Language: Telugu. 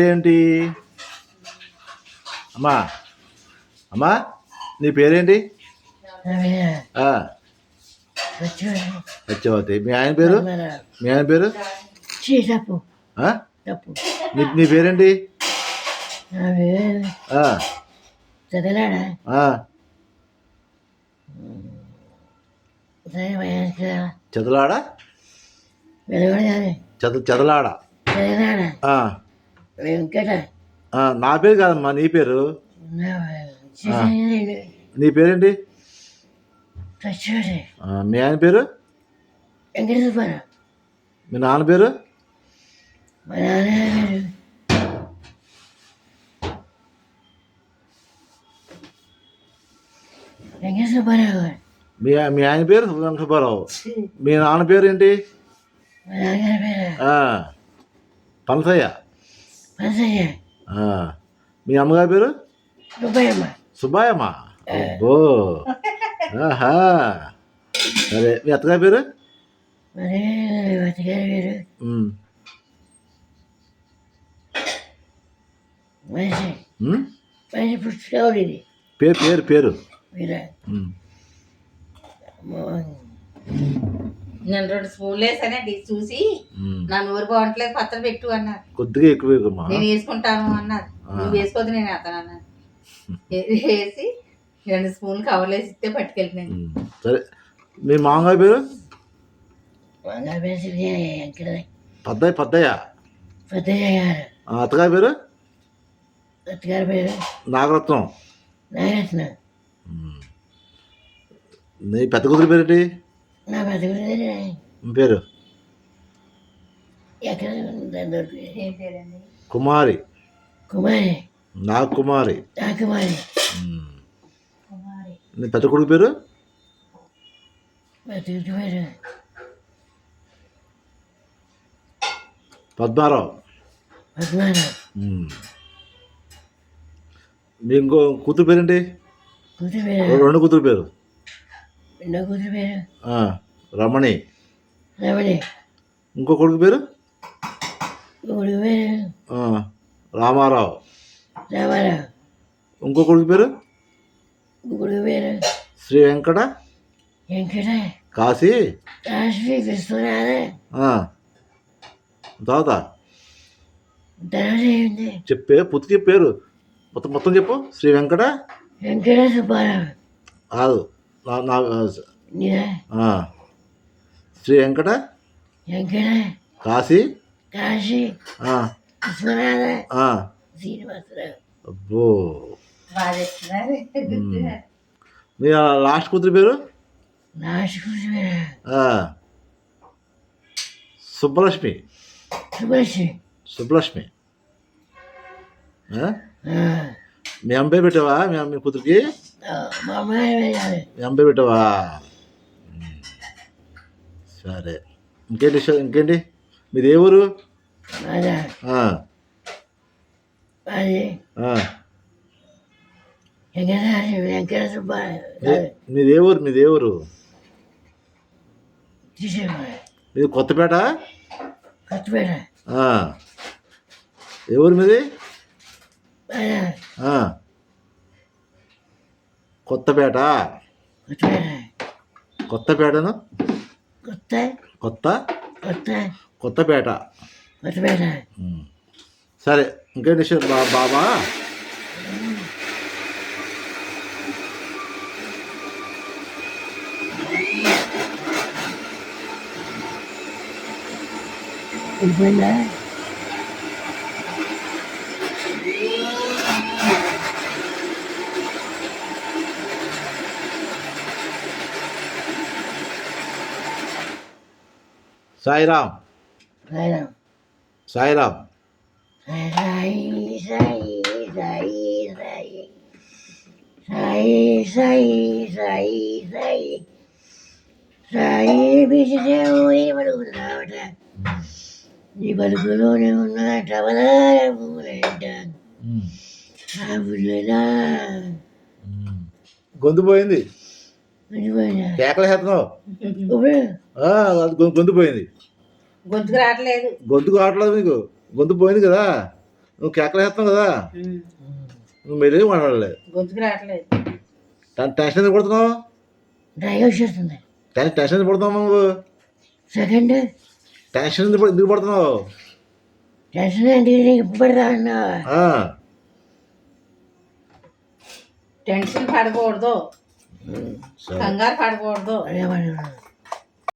ఏంటి అమ్మా అమ్మా నీ పేరేంటి? సత్యవతి. మీ ఆయన పేరు? నీ పేరేంటి? చదలాడా చదలాడా. నా పేరు కాదమ్మా, నీ పేరు. నీ పేరేంటి? మీ ఆయన పేరు? మీ నాన్న పేరు? మీ ఆయన పేరు సుబ్బారావు. మీ నాన్న పేరు ఏంటి? పనసయ్య. మీ అమ్మగారి పేరు? సుబ్బాయమ్మ. అబ్బో, ఆహా. సరే, మీ అత్తగారి పేరు? పేరు పేరు పేరు నేను 2 స్పూన్లు వేసానండి. చూసి నా నూరు బాగుంటలేదు, పచ్చడి పెట్టు అన్నారు. కొద్దిగా ఎక్కువ నేను వేసుకుంటాను అన్నారు. నువ్వు వేసుకోవద్దు, నేను వేస్తాను అన్నాను. వేసి 2 స్పూన్లు కవర్లేసి ఇస్తే పట్టుకెళ్తున్నాను. సరే, మీ మామగారి పేరు? పద్దయ్య. అత్తగారి పేరు? నాగరత్నం. నీ పెద్ద కూతురు పేరేంటి? పేరు కుమారి. నాగకుమారి. నీ పెద్ద కొడుకు పేరు? పద్మారావు. మీ ఇంకో కూతురు పేరేంటి? 2 కూతురు పేరు? రమణి. ఇంకో కొడుకు పేరు? రామారావు. ఇంకో కొడుకు పేరు? శ్రీ వెంకట. కాశీ. తర్వాత చెప్పే పుత్తికి పేరు మొత్తం చెప్పు. శ్రీ వెంకట కాదు, శ్రీ వెంకట కాశీ. అబ్బో, మీ లాస్ట్ కూతురు పేరు? సుబ్బలక్ష్మి. మీ అమ్మాయి పెట్టావా? మీ కూతురికి మీ అమ్మాయి పెట్టావా? సరే, ఇంకేంటి మీది ఏ ఊరు? మీది ఏ ఊరు? మీది కొత్తపేట. ఏ ఊరు మీది? కొత్తపేట. కొత్తపేటను కొత్తపేట. సరే, ఇంకేంటి బాబా? సాయిరామ్. సాయిరామ్. నీ బతుకులోనే ఉన్నదట గొంతు పోయింది. కేకలు వేస్తున్నావు. గొంతు పోయింది. గొంతుకు రావట్లేదు మీకు. గొంతు పోయింది కదా. నువ్వు కేకలు వేస్తున్నావు కదా ఉమ్. నువ్వు మెరుగు మాట్లాడలేదు. గొంతుకు రావట్లేదు. టెన్షన్ ఎందుకు పడుతున్నావు? డ్రైవ్ వచ్చేస్తుంది. టెన్షన్ ఎందుకు పడుతున్నావు నువ్వు? సెకండ్ టెన్షన్ ఎందుకు పడుతున్నావు? టెన్షన్ ఏంటి ఇప్పుడు పడతా అన్నా ఆ, టెన్షన్ పడకూడదు, సరే కంగారు పడకూడదు. అదే